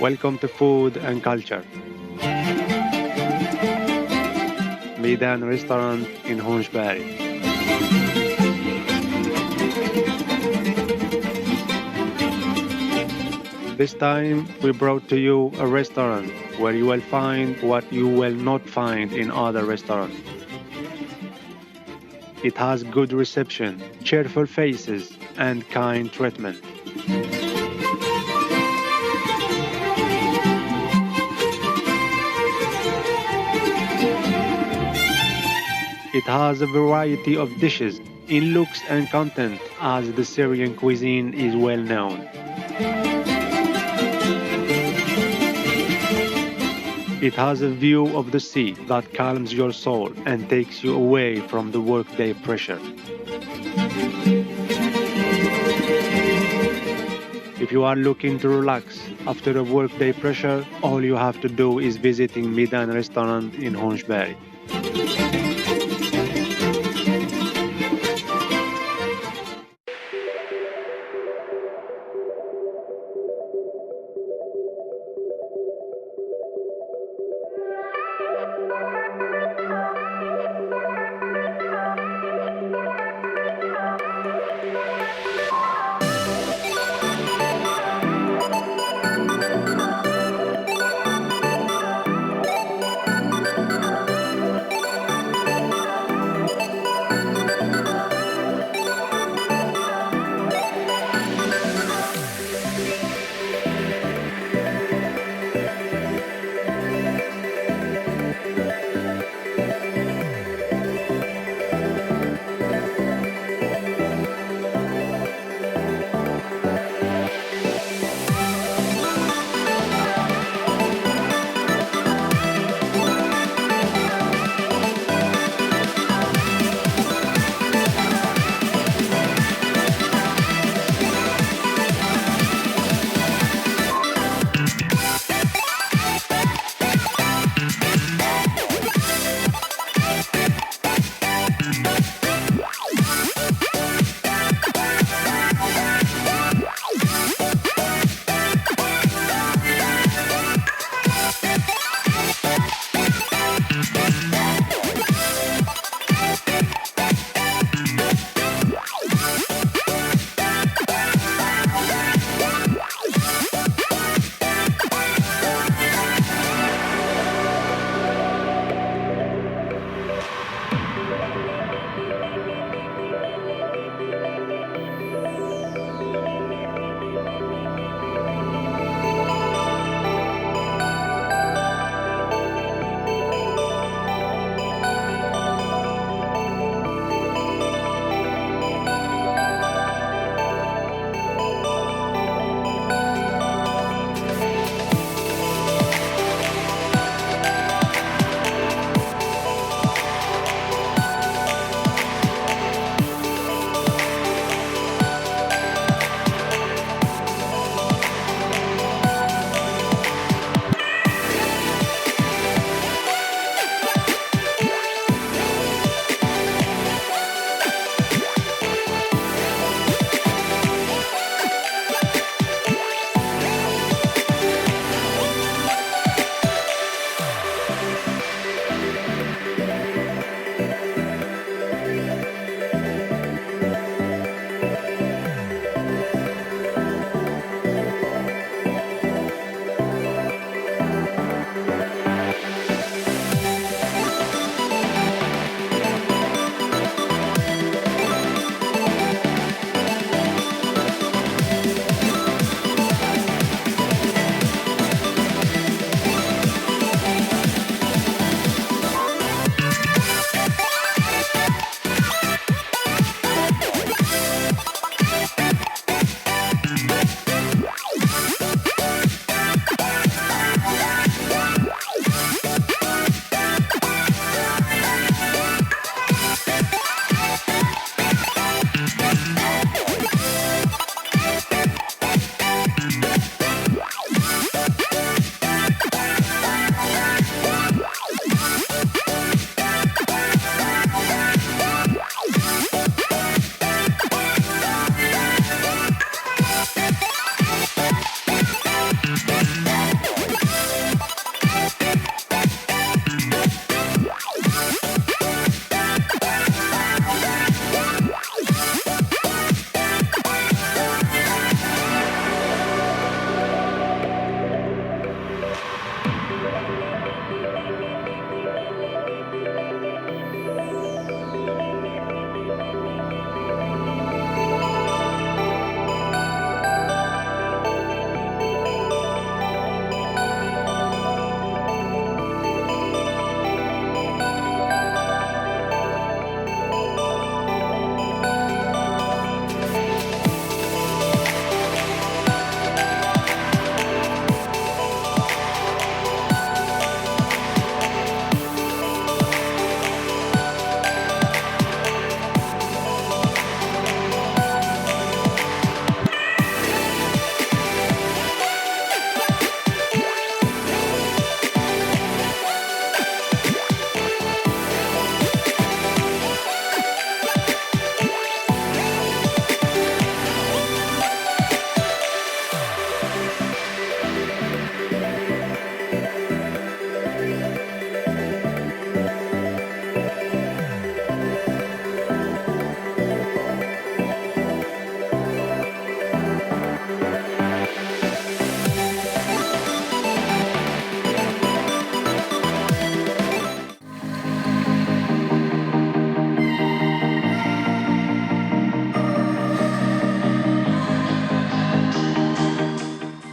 Welcome to Food and Culture. Midan Restaurant in Hornsbergs. This time we brought to you a restaurant where you will find what you will not find in other restaurants. It has good reception, cheerful faces, and kind treatment. It has a variety of dishes in looks and content as the Syrian cuisine is well known. It has a view of the sea that calms your soul and takes you away from the workday pressure. If you are looking to relax after a workday pressure, all you have to do is visiting Midan Restaurant in Hornsberg.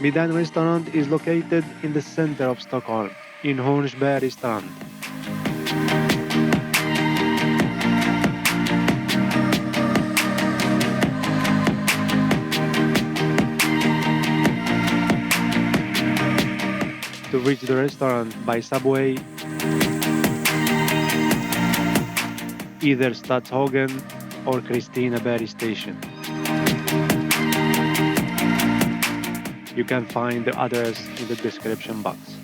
Midan Restaurant is located in the center of Stockholm, in Hornsberg Strand. To reach the restaurant by subway, either Stadshagen or Kristineberg station. You can find the address in the description box.